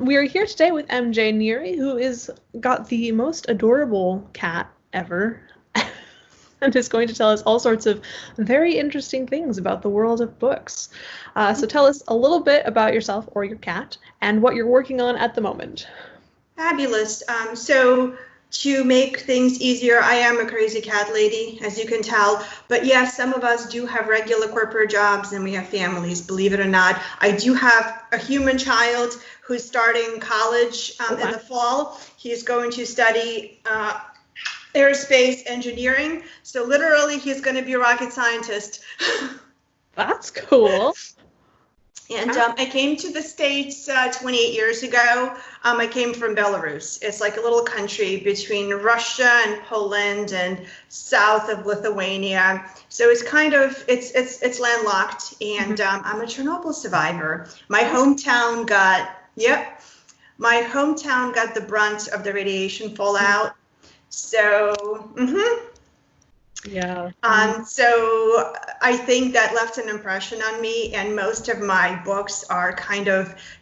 We are here today with MJ Neary, who is got the most adorable cat ever, and is going to tell us all sorts of very interesting things about the world of books. So tell us a little bit about yourself or your cat and what you're working on at the moment. Fabulous. So to make things easier, I am a crazy cat lady, as you can tell. But yes, some of us do have regular corporate jobs and we have families, believe it or not. I do have a human child who's starting college in the fall. He's going to study aerospace engineering. So literally, he's going to be a rocket scientist. That's cool. And I came to the States 28 years ago. I came from Belarus. It's like a little country between Russia and Poland and south of Lithuania. So it's kind of, it's landlocked. And I'm a Chernobyl survivor. My hometown got the brunt of the radiation fallout. So, Yeah. So I think that left an impression on me, and most of my books are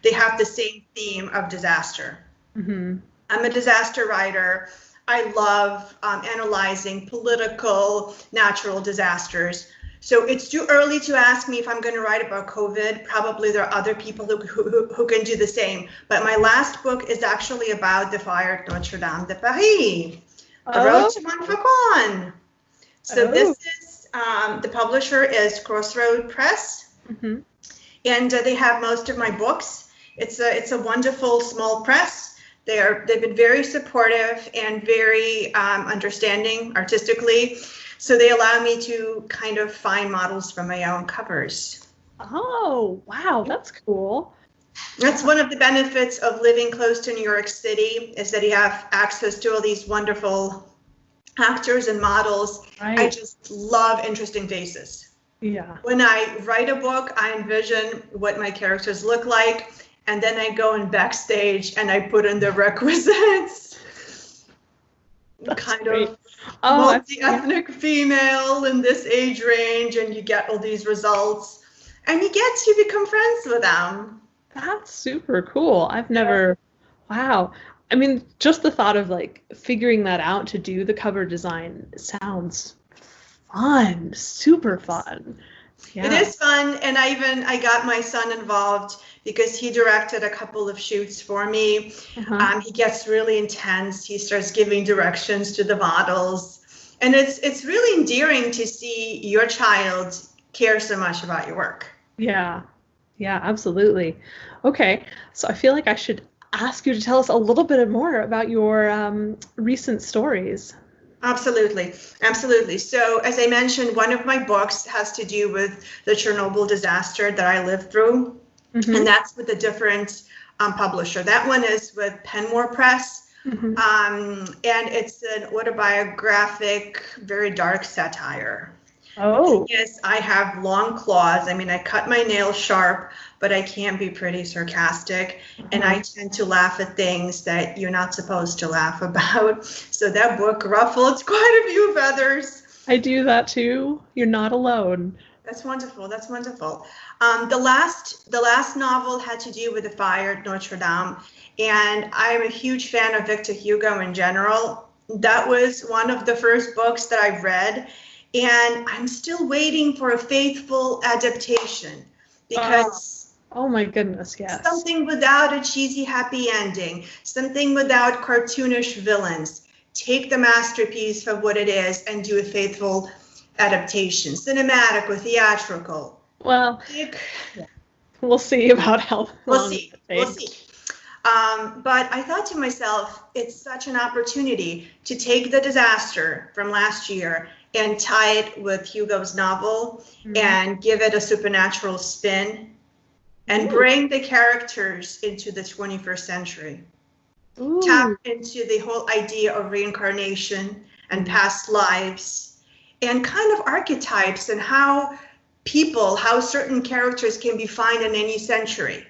they have the same theme of disaster. I'm a disaster writer. I love analyzing political, natural disasters. So it's too early to ask me if I'm going to write about COVID. Probably there are other people who can do the same. But my last book is actually about the fire at Notre Dame de Paris, The Road to Montfaucon. So this is, the publisher is Crossroad Press, and they have most of my books. It's a wonderful small press. They've been very supportive and very understanding artistically. So they allow me to kind of find models for my own covers. Oh, wow, that's cool. That's one of the benefits of living close to New York City, is that you have access to all these wonderful actors and models. Right. I just love interesting faces. Yeah. When I write a book, I envision what my characters look like, and then I go in backstage and I put in the requisites. That's kind great. of multi-ethnic female in this age range, and you get all these results, and you get to become friends with them. That's super cool. I've never, wow. I mean, just the thought of like figuring that out to do the cover design sounds fun, super fun. Yeah. It is fun, and I got my son involved because he directed a couple of shoots for me. He gets really intense. He starts giving directions to the models, and it's really endearing to see your child care so much about your work. Yeah, absolutely. Okay, so I feel like I should ask you to tell us a little bit more about your recent stories. Absolutely. So as I mentioned, one of my books has to do with the Chernobyl disaster that I lived through, and that's with a different publisher. That one is with Penmore Press, and it's an autobiographic, very dark satire. Oh. Yes, I have long claws. I mean, I cut my nails sharp, but I can be pretty sarcastic, and I tend to laugh at things that you're not supposed to laugh about. So that book ruffled quite a few feathers. I do that too. You're not alone. That's wonderful. The last novel had to do with the fire at Notre Dame, and I'm a huge fan of Victor Hugo in general. That was one of the first books that I read. And I'm still waiting for a faithful adaptation because oh my goodness, yes. Something without a cheesy happy ending, something without cartoonish villains. Take the masterpiece for what it is and do a faithful adaptation, cinematic or theatrical. Well, we'll see about how long We'll see. But I thought to myself, it's such an opportunity to take the disaster from last year and tie it with Hugo's novel and give it a supernatural spin and bring the characters into the 21st century. Tap into the whole idea of reincarnation and past lives and kind of archetypes and how certain characters can be found in any century.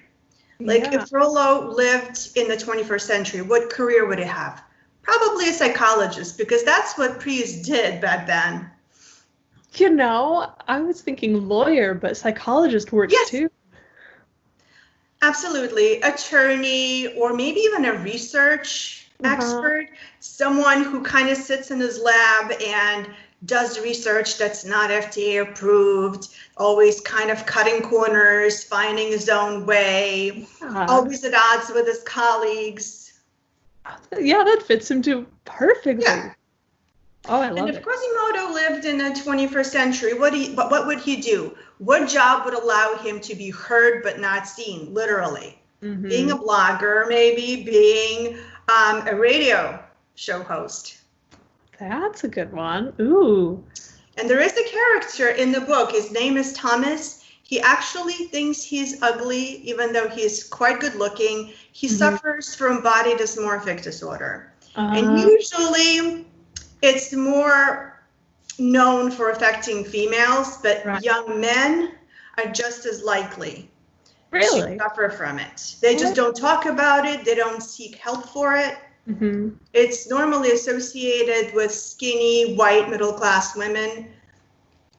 Like if Rollo lived in the 21st century, what career would he have? Probably a psychologist, because that's what priests did back then. You know, I was thinking lawyer, but psychologist works too. Absolutely. Attorney, or maybe even a research expert, someone who kind of sits in his lab and does research that's not FDA approved, always kind of cutting corners, finding his own way, always at odds with his colleagues. Yeah, that fits him too perfectly. Yeah. Oh, I love and it. if Quasimodo lived in the 21st century, what would he do? What job would allow him to be heard but not seen, literally? Being a blogger, maybe being a radio show host. That's a good one. Ooh. And there is a character in the book. His name is Thomas. He actually thinks he's ugly, even though he's quite good looking. He suffers from body dysmorphic disorder. And usually it's more known for affecting females, but young men are just as likely to suffer from it. They just don't talk about it. They don't seek help for it. It's normally associated with skinny, white, middle-class women.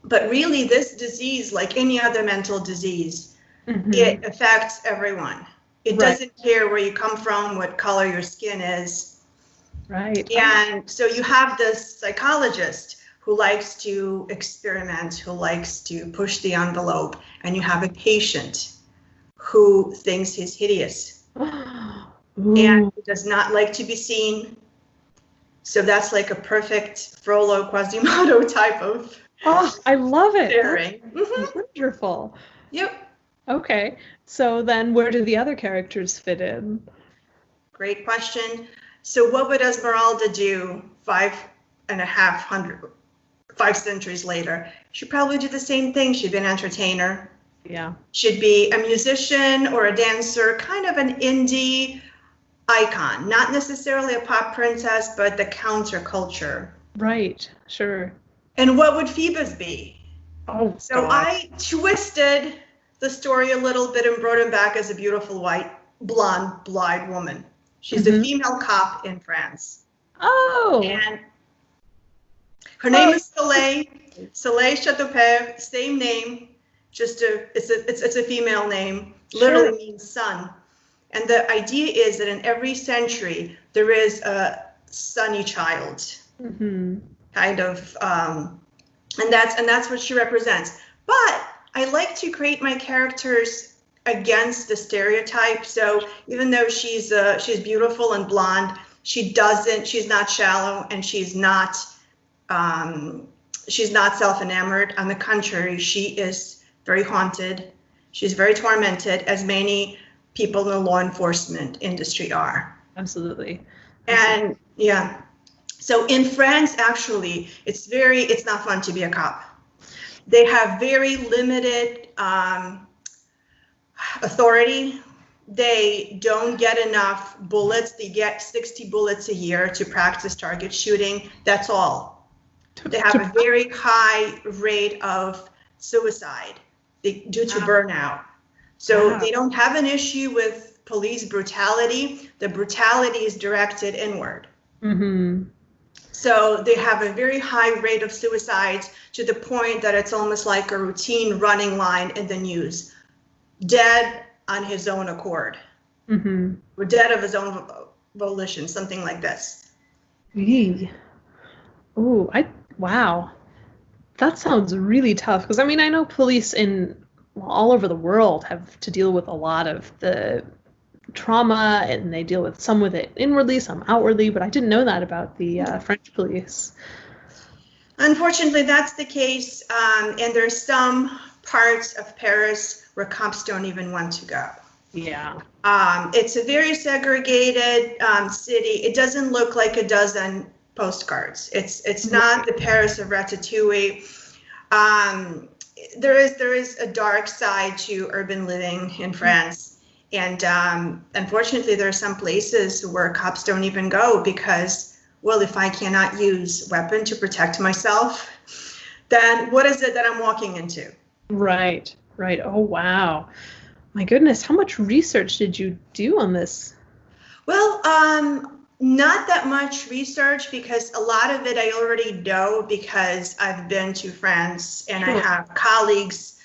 But really, this disease, like any other mental disease, it affects everyone. It doesn't care where you come from, what color your skin is. Right. And so you have this psychologist who likes to experiment, who likes to push the envelope, and you have a patient who thinks he's hideous and does not like to be seen. So that's like a perfect Frollo Quasimodo type of I love it. pairing. Wonderful. Yep. Okay. So then where do the other characters fit in? Great question. So what would Esmeralda do 5 centuries later? She'd probably do the same thing. She'd be an entertainer. Yeah. Should be a musician or a dancer, kind of an indie icon, not necessarily a pop princess, but the counterculture. Right, sure. And what would Phoebus be? So I twisted the story a little bit and brought him back as a beautiful white, blonde, blonde woman. She's a female cop in France. And her name is Soleil Chateaupert, same name. It's a female name, literally means sun. And the idea is that in every century there is a sunny child, kind of, and that's what she represents. But I like to create my characters against the stereotype. So even though she's beautiful and blonde, she's not shallow, and she's not self-enamored. On the contrary, she is very haunted. She's very tormented, as many people in the law enforcement industry are. Absolutely. And yeah, so in France, actually, it's not fun to be a cop. They have very limited authority. They don't get enough bullets. They get 60 bullets a year to practice target shooting. That's all. They have a very high rate of suicide due to burnout. So they don't have an issue with police brutality. The brutality is directed inward. So they have a very high rate of suicides, to the point that it's almost like a routine running line in the news. Dead on his own accord. Or dead of his own volition, something like this. Wow. That sounds really tough. Because, I mean, I know police all over the world have to deal with a lot of the trauma, and they deal with some with it inwardly, some outwardly, but I didn't know that about the French police. Unfortunately, that's the case, and there's some parts of Paris where cops don't even want to go. Yeah. It's a very segregated city. It doesn't look like a dozen postcards. It's not the Paris of Ratatouille. There is a dark side to urban living in France. And unfortunately, there are some places where cops don't even go because, well, if I cannot use weapon to protect myself, then what is it that I'm walking into? Right. Oh, wow. My goodness, how much research did you do on this? Well, not that much research, because a lot of it I already know because I've been to France and I have colleagues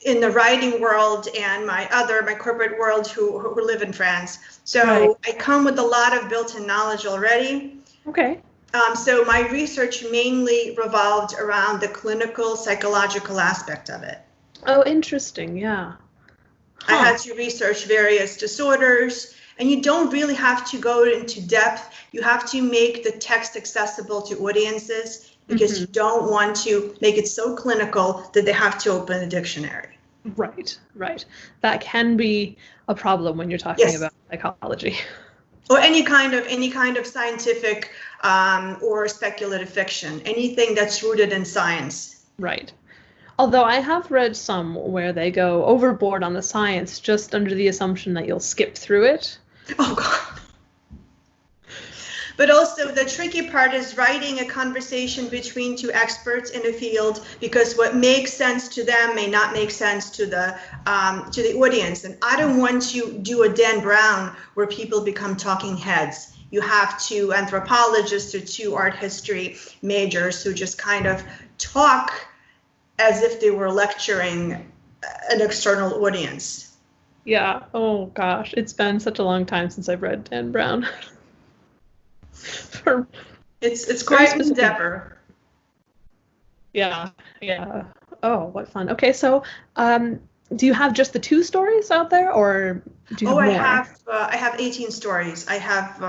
in the writing world and my corporate world who live in France. So Right. I come with a lot of built-in knowledge already. Okay. So my research mainly revolved around the clinical psychological aspect of it. Oh, interesting. Yeah. I had to research various disorders, and you don't really have to go into depth. You have to make the text accessible to audiences because you don't want to make it so clinical that they have to open a dictionary. Right, right. That can be a problem when you're talking about psychology. Or any kind of scientific or speculative fiction, anything that's rooted in science. Right. Although I have read some where they go overboard on the science just under the assumption that you'll skip through it. Oh, God. But also the tricky part is writing a conversation between two experts in a field, because what makes sense to them may not make sense to the audience. And I don't want to do a Dan Brown where people become talking heads. You have two anthropologists or two art history majors who just kind of talk as if they were lecturing an external audience. Yeah. Oh gosh, it's been such a long time since I've read Dan Brown. It's quite an endeavor. Yeah, yeah. Oh, what fun. Okay, so do you have just the 2 stories out there, or do you have more? I have 18 stories. I have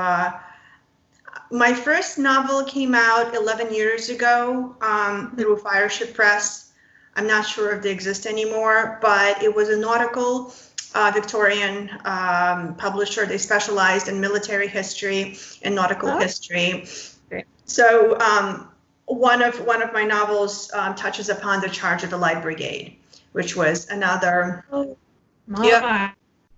my first novel came out 11 years ago through Fireship Press. I'm not sure if they exist anymore, but it was a nautical Victorian publisher. They specialized in military history and nautical history. Great. So one of my novels touches upon the charge of the Light Brigade, which was another. Oh, my.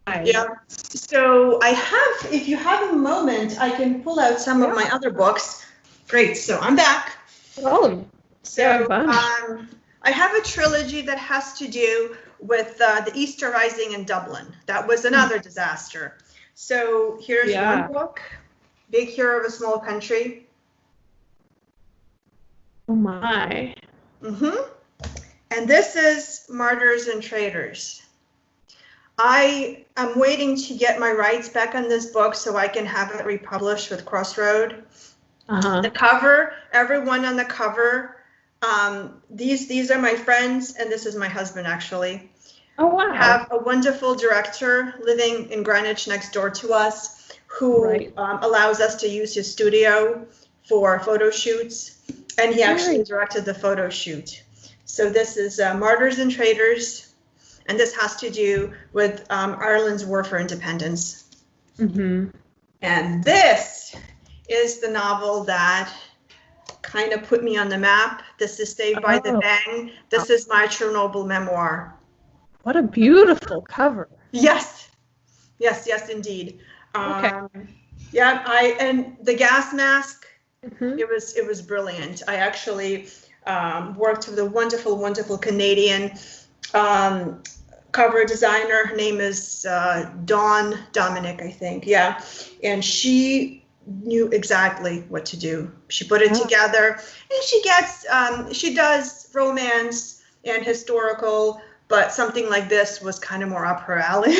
Yeah. So I have, if you have a moment, I can pull out some of my other books. Great. So I'm back. Oh, so fun. I have a trilogy that has to do with the Easter Rising in Dublin. That was another disaster. So here's one book, Big Hero of a Small Country. Oh my. And this is Martyrs and Traitors. I am waiting to get my rights back on this book so I can have it republished with Crossroad. The cover, everyone on the cover, these are my friends, and this is my husband, actually. Oh, wow. I have a wonderful director living in Greenwich next door to us who allows us to use his studio for photo shoots, and he actually directed the photo shoot. So this is Martyrs and Traitors, and this has to do with Ireland's war for independence. And this is the novel that kind of put me on the map. This is Saved by the Bang. This is my Chernobyl memoir. What a beautiful cover. Yes, indeed. Yeah, and the gas mask, it was brilliant. I actually worked with a wonderful Canadian cover designer. Her name is Dawn Dominic, I think. Yeah, and she knew exactly what to do. She put it together, and she does romance and historical, but something like this was kind of more up her alley.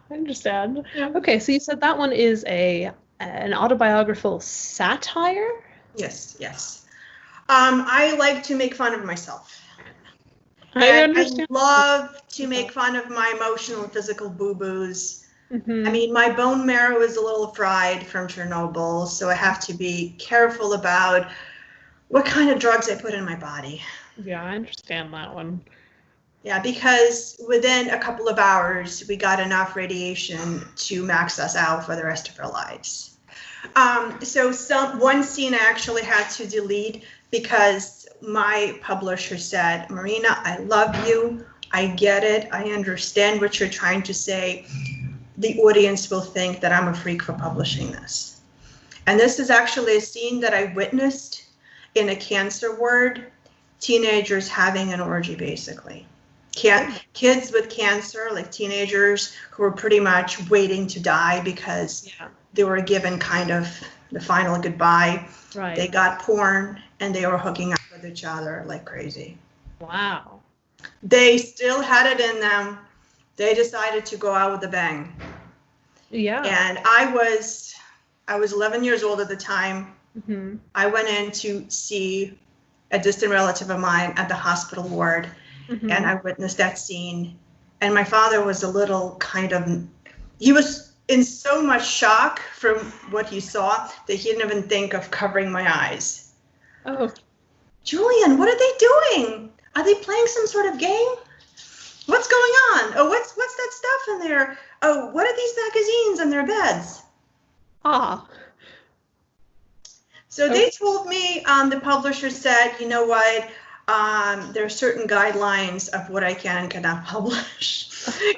I understand. Okay, so you said that one is an autobiographical satire? Yes. I like to make fun of myself. I understand. I love to make fun of my emotional and physical boo-boos. I mean, my bone marrow is a little fried from Chernobyl, so I have to be careful about what kind of drugs I put in my body. Yeah, I understand that one. Yeah, because within a couple of hours, we got enough radiation to max us out for the rest of our lives. So one scene I actually had to delete because my publisher said, Marina, I love you. I get it. I understand what you're trying to say. The audience will think that I'm a freak for publishing this. And this is actually a scene that I witnessed in a cancer ward, teenagers having an orgy, basically. Kids with cancer, like teenagers who were pretty much waiting to die because they were given kind of the final goodbye. They got porn and they were hooking up with each other like crazy. Wow. They still had it in them. They decided to go out with a bang. Yeah. And I was 11 years old at the time. Mm-hmm. I went in to see a distant relative of mine at the hospital ward, Mm-hmm. and I witnessed that scene. And my father was a little he was in so much shock from what he saw that he didn't even think of covering my eyes. Oh. Julian, what are they doing? Are they playing some sort of game? What's going on? Oh, what's that stuff in there? Oh, what are these magazines on their beds? Ah. So they told me, the publisher said, you know what, there are certain guidelines of what I can and cannot publish.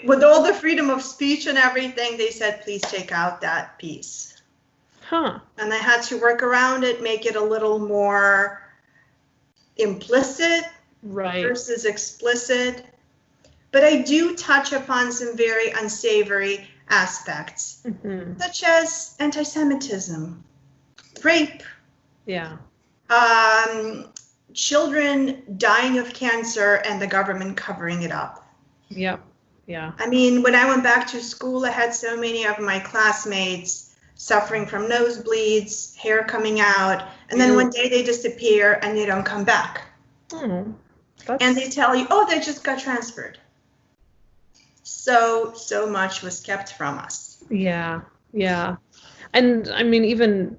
With all the freedom of speech and everything, they said, please take out that piece. Huh. And I had to work around it, make it a little more implicit versus explicit. But I do touch upon some very unsavory aspects, such as anti-Semitism, rape, children dying of cancer and the government covering it up. Yep. Yeah. I mean, when I went back to school, I had so many of my classmates suffering from nosebleeds, hair coming out, and then one day they disappear and they don't come back. And they tell you, oh, they just got transferred. So much was kept from us. Yeah. Yeah. And I mean, even,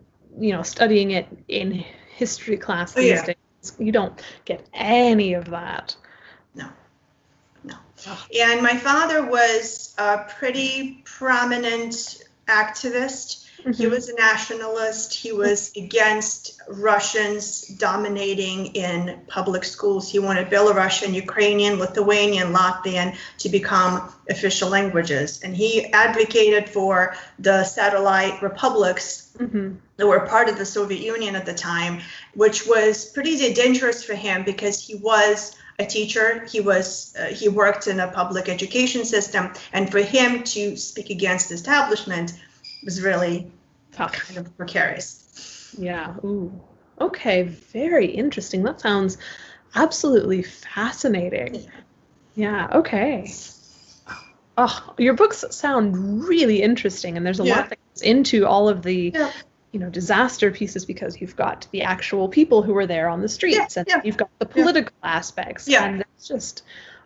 studying it in history class these days, you don't get any of that. No. And my father was a pretty prominent activist. He was a nationalist. He was against Russians dominating in public schools. He wanted Belarusian, Ukrainian, Lithuanian, Latvian to become official languages. And he advocated for the satellite republics that were part of the Soviet Union at the time, which was pretty dangerous for him because he was a teacher. He worked in a public education system. And for him to speak against the establishment was really kind of precarious. Yeah. Ooh. Okay. Very interesting. That sounds absolutely fascinating. Yeah. Okay. Oh, your books sound really interesting, and there's a lot that goes into all of the, disaster pieces because you've got the actual people who were there on the streets, and you've got the political aspects, and it's just.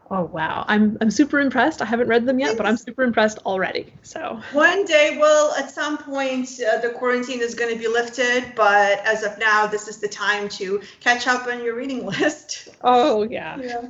Oh, wow. I'm super impressed. I haven't read them yet, but I'm super impressed already. So one day, well, at some point, the quarantine is going to be lifted. But as of now, this is the time to catch up on your reading list. Oh, yeah.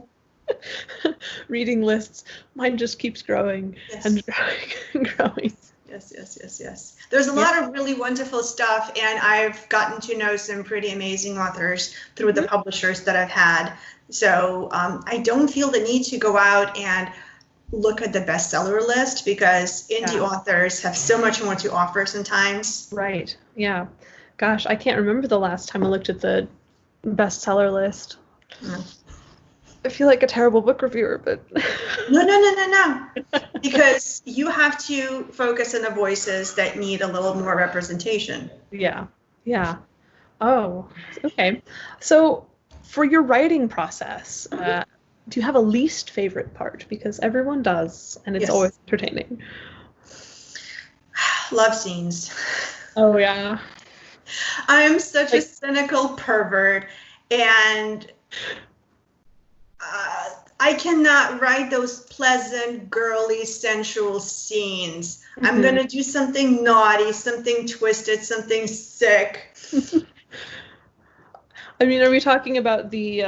Reading lists. Mine just keeps growing and growing and growing. Yes. There's a lot of really wonderful stuff. And I've gotten to know some pretty amazing authors through the publishers that I've had. So I don't feel the need to go out and look at the bestseller list because indie authors have so much more to offer sometimes. Right. Yeah. Gosh, I can't remember the last time I looked at the bestseller list. I feel like a terrible book reviewer, but... No. Because you have to focus on the voices that need a little more representation. Yeah. Oh, okay. So... for your writing process, do you have a least favorite part? Because everyone does, and it's always entertaining. Love scenes. Oh, yeah. I'm such a cynical pervert, and I cannot write those pleasant, girly, sensual scenes. I'm going to do something naughty, something twisted, something sick. I mean, are we talking about the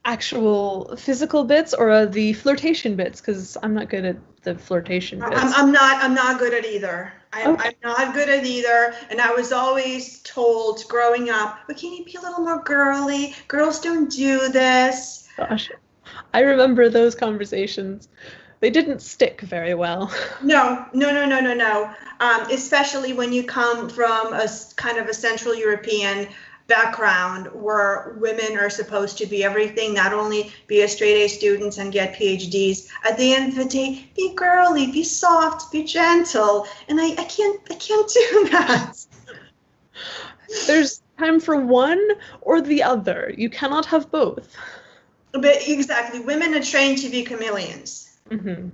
actual physical bits or the flirtation bits? Because I'm not good at the flirtation bits. I'm not good at either. I'm not good at either. And I was always told growing up, "But can you be a little more girly? Girls don't do this." Gosh, I remember those conversations. They didn't stick very well. No. Especially when you come from a kind of a Central European background where women are supposed to be everything, not only be a straight A students and get PhDs. At the end of the day, be girly, be soft, be gentle, and I can't do that. There's time for one or the other. You cannot have both. But exactly, women are trained to be chameleons. Mm-hmm.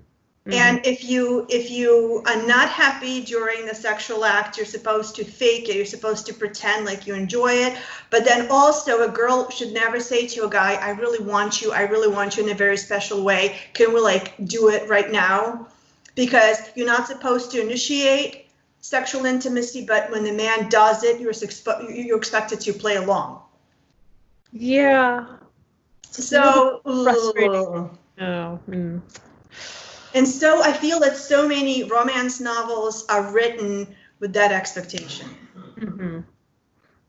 And if you are not happy during the sexual act, you're supposed to fake it. You're supposed to pretend like you enjoy it. But then also, a girl should never say to a guy, I really want you. I really want you in a very special way. Can we like do it right now? Because you're not supposed to initiate sexual intimacy, but when the man does it, you're expected to play along. Yeah. So frustrating. Oh. Mm. And so I feel that so many romance novels are written with that expectation. Mm-hmm.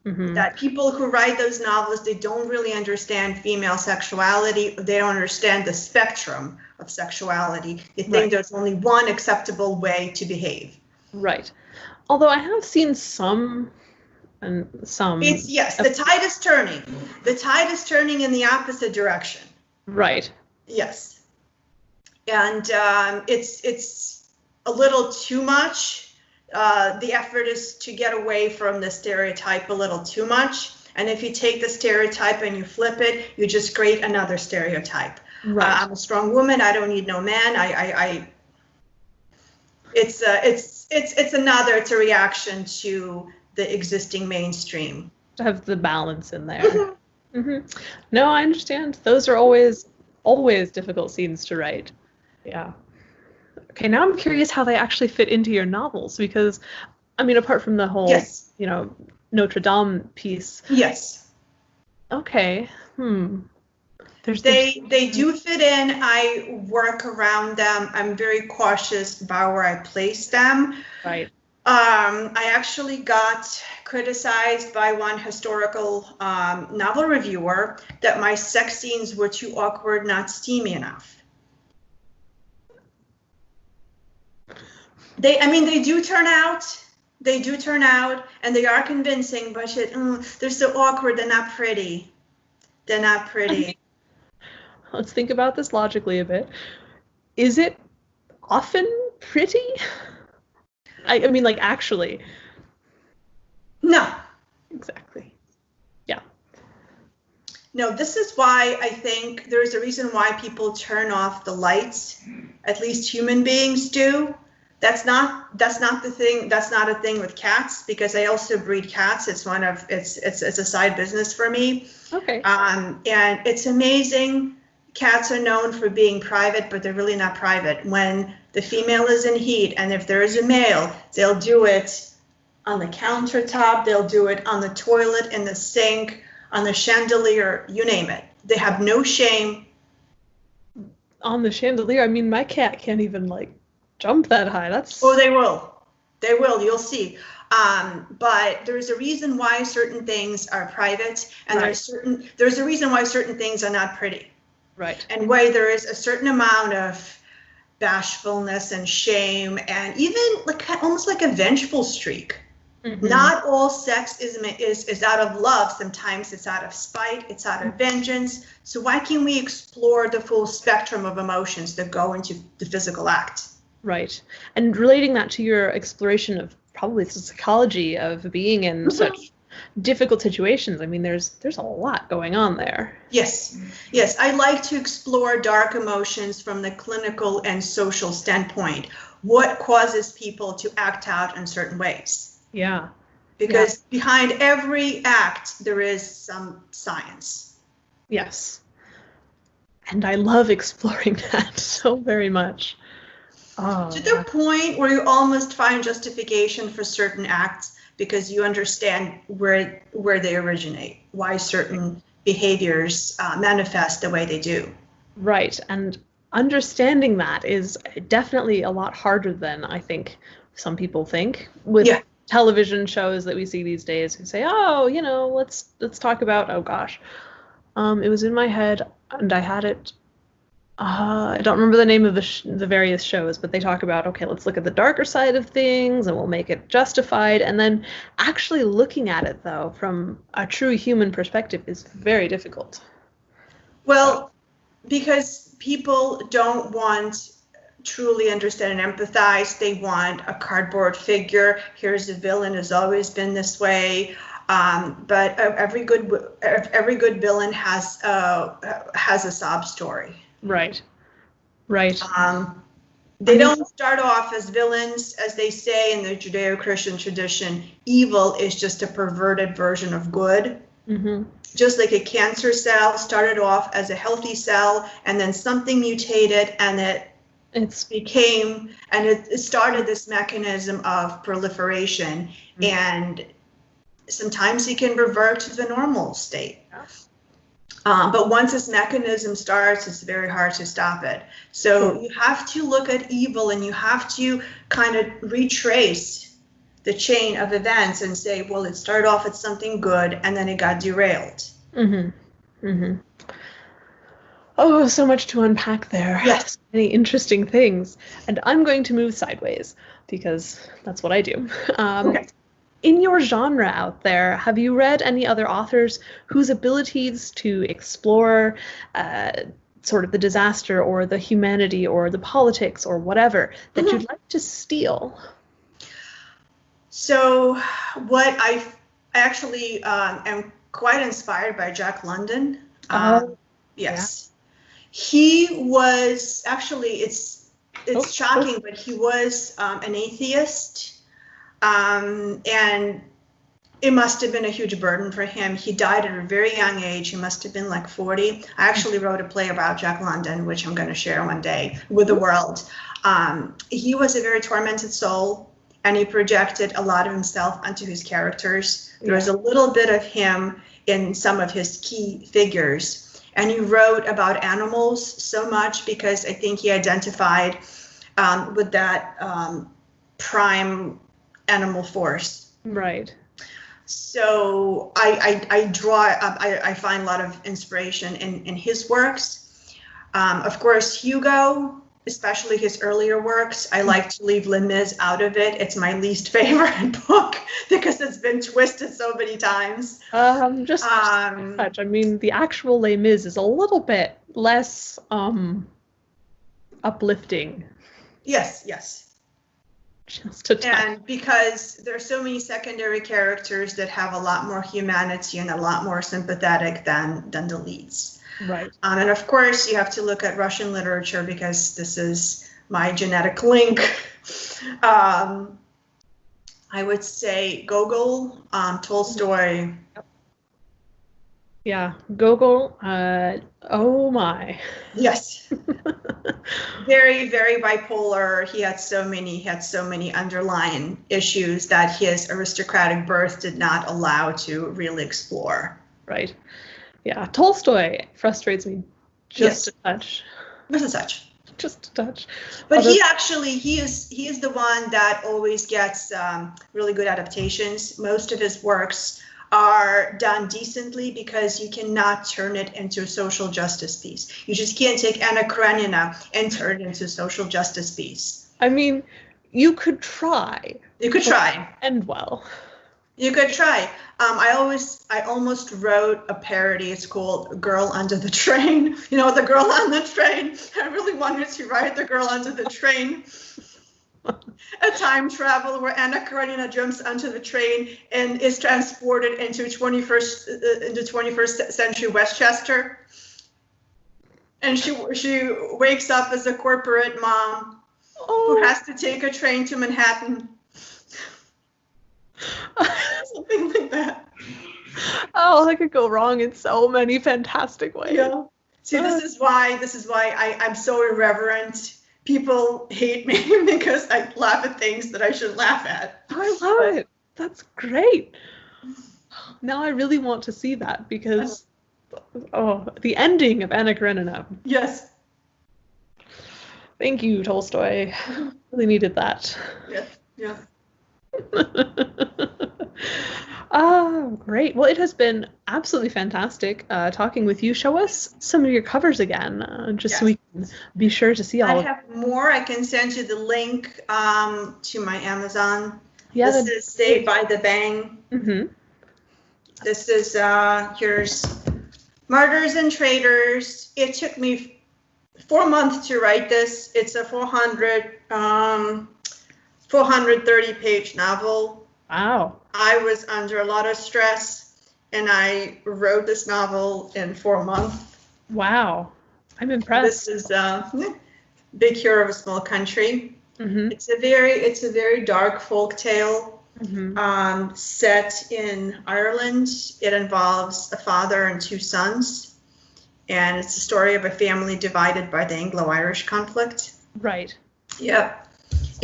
Mm-hmm. That people who write those novels, they don't really understand female sexuality. They don't understand the spectrum of sexuality. They think there's only one acceptable way to behave. Right. Although I have seen some. Yes, the tide is turning. The tide is turning in the opposite direction. Right. Yes. And it's a little too much. The effort is to get away from the stereotype a little too much. And if you take the stereotype and you flip it, you just create another stereotype. Right. I'm a strong woman. I don't need no man. It's a reaction to the existing mainstream. To have the balance in there. Mm-hmm. Mm-hmm. No, I understand. Those are always difficult scenes to write. Yeah. Okay, now I'm curious how they actually fit into your novels, because, I mean, apart from the whole, Notre Dame piece. Yes. Okay. They do fit in. I work around them. I'm very cautious about where I place them. Right. I actually got criticized by one historical novel reviewer that my sex scenes were too awkward, not steamy enough. They do turn out. They do turn out, and they are convincing, but they're so awkward. They're not pretty. They're not pretty. Let's think about this logically a bit. Is it often pretty? I mean, like, actually. No. Exactly. Yeah. No, this is why I think there's a reason why people turn off the lights. At least human beings do. That's not the thing. That's not a thing with cats, because I also breed cats. It's a side business for me. Okay. And it's amazing. Cats are known for being private, but they're really not private. When the female is in heat, and if there is a male, they'll do it on the countertop. They'll do it on the toilet, in the sink, on the chandelier, you name it. They have no shame. On the chandelier? I mean, my cat can't even, like, jump that high. Oh, they will. You'll see. But there's a reason why certain things are private, and there's a reason why certain things are not pretty. Right. And why there is a certain amount of bashfulness and shame, and even almost like a vengeful streak. Mm-hmm. Not all sex is out of love. Sometimes it's out of spite. It's out of vengeance. So why can't we explore the full spectrum of emotions that go into the physical act? Right. And relating that to your exploration of probably the psychology of being in such difficult situations. I mean, there's a lot going on there. Yes. I like to explore dark emotions from the clinical and social standpoint. What causes people to act out in certain ways? Yeah. Because behind every act, there is some science. Yes. And I love exploring that so very much. To the point where you almost find justification for certain acts because you understand where they originate, why certain behaviors manifest the way they do. Right, and understanding that is definitely a lot harder than I think some people think. With television shows that we see these days who say, oh, let's talk about, oh gosh, it was in my head and I had it. I don't remember the name of the various shows, but they talk about, okay, let's look at the darker side of things and we'll make it justified. And then actually looking at it, though, from a true human perspective is very difficult. Well, because people don't want truly understand and empathize. They want a cardboard figure. Here's the villain, has always been this way. But every good villain has a sob story. Right. Right. They don't start off as villains, as they say in the Judeo-Christian tradition. Evil is just a perverted version of good. Mm-hmm. Just like a cancer cell started off as a healthy cell, and then something mutated, and it started this mechanism of proliferation. Mm-hmm. And sometimes it can revert to the normal state. Yeah. But once this mechanism starts, it's very hard to stop it. So you have to look at evil, and you have to kind of retrace the chain of events and say, well, it started off as something good, and then it got derailed. Mm-hmm. Mm-hmm. Oh, so much to unpack there. Yes. So many interesting things. And I'm going to move sideways because that's what I do. Okay. In your genre out there, have you read any other authors whose abilities to explore sort of the disaster or the humanity or the politics or whatever that you'd like to steal? So what I actually am quite inspired by Jack London. Yes. Yeah. He was actually, it's shocking, but he was an atheist. And it must have been a huge burden for him. He died at a very young age. He must have been like 40. I actually wrote a play about Jack London, which I'm going to share one day with the world. He was a very tormented soul, and he projected a lot of himself onto his characters. There was a little bit of him in some of his key figures. And he wrote about animals so much because I think he identified with that prime animal force. Right. So I find a lot of inspiration in his works. Of course, Hugo, especially his earlier works, I like to leave Les Mis out of it. It's my least favorite book because it's been twisted so many times. Just touch. I mean, the actual Les Mis is a little bit less uplifting. Yes. Just a touch. And because there's so many secondary characters that have a lot more humanity and a lot more sympathetic than the leads. Right. And of course, you have to look at Russian literature because this is my genetic link. I would say Gogol, Tolstoy. Yeah, Gogol. Oh my. Yes. Very, very bipolar. He had so many underlying issues that his aristocratic birth did not allow to really explore. Right. Yeah, Tolstoy frustrates me just a touch. Just a touch. Just a touch. But he is the one that always gets really good adaptations. Most of his works are done decently because you cannot turn it into a social justice piece. You just can't take Anna Karenina and turn it into a social justice piece. I mean, you could try. You could try. End well. You could try. I almost wrote a parody. It's called Girl Under the Train. You know, the girl on the train. I really wanted to write the girl under the train. A time travel where Anna Karenina jumps onto the train and is transported into 21st century Westchester. And she wakes up as a corporate mom who has to take a train to Manhattan. Something like that. Oh, that could go wrong in so many fantastic ways. Yeah. See, this is why I'm so irreverent. People hate me because I laugh at things that I shouldn't laugh at. I love it. That's great. Now I really want to see that because, the ending of Anna Karenina. Yes. Thank you, Tolstoy. Really needed that. Yeah. Great. Well, it has been absolutely fantastic talking with you. Show us some of your covers again, so we can be sure to see all. I have more. I can send you the link to my Amazon. Yeah, this is Saved by the Bang. Mm-hmm. This is here's Martyrs and Traitors. It took me 4 months to write this. It's a 430-page novel. Wow. I was under a lot of stress, and I wrote this novel in 4 months. Wow. I'm impressed. This is Big Hero of a Small Country. Mm-hmm. It's a very dark folk tale, set in Ireland. It involves a father and 2 sons, and it's the story of a family divided by the Anglo-Irish conflict. Right. Yep.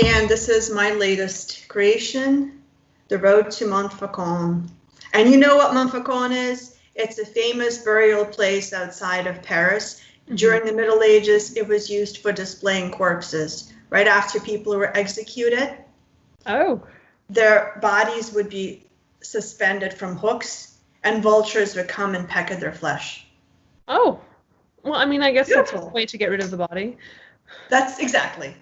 And this is my latest creation, The Road to Montfaucon. And you know what Montfaucon is? It's a famous burial place outside of Paris. During the Middle Ages, it was used for displaying corpses. Right after people were executed, their bodies would be suspended from hooks, and vultures would come and peck at their flesh. Oh, well, I mean, I guess Beautiful. that's a way to get rid of the body. That's exactly.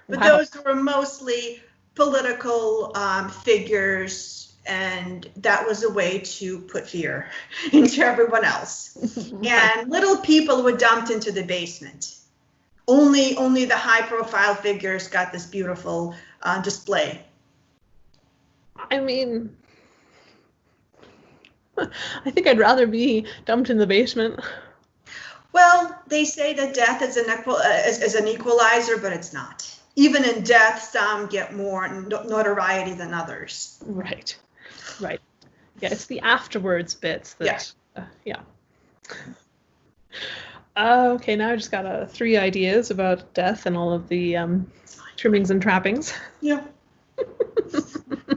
But Wow. those were mostly political figures, and that was a way to put fear into everyone else. And little people were dumped into the basement. Only the high-profile figures got this beautiful display. I mean, I think I'd rather be dumped in the basement. Well, they say that death is an equalizer, but it's not. Even in death, some get more notoriety than others. Right. Right. Yeah, it's the afterwards bits that. Yeah. Okay, now I just got 3 ideas about death and all of the trimmings and trappings. Yeah.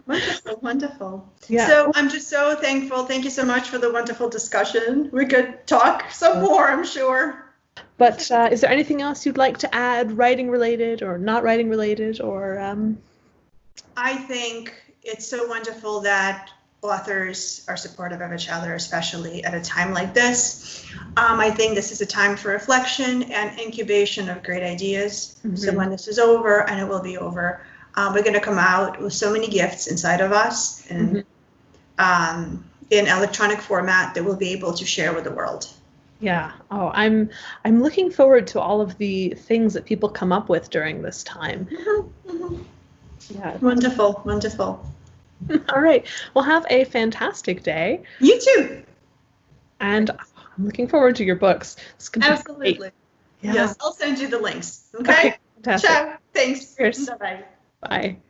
Wonderful, wonderful. Yeah. So I'm just so thankful. Thank you so much for the wonderful discussion. We could talk some more, I'm sure. But is there anything else you'd like to add, writing related or not writing related, or? I think it's so wonderful that authors are supportive of each other, especially at a time like this. I think this is a time for reflection and incubation of great ideas. So when this is over, and it will be over, we're going to come out with so many gifts inside of us, and in electronic format that we'll be able to share with the world. Yeah. Oh, I'm looking forward to all of the things that people come up with during this time. Yeah. Wonderful, wonderful. All right. Well, have a fantastic day. You too. And I'm looking forward to your books. Absolutely. Yeah. Yes, I'll send you the links. Okay. Fantastic. Ciao. Thanks. Cheers. Bye-bye. Bye.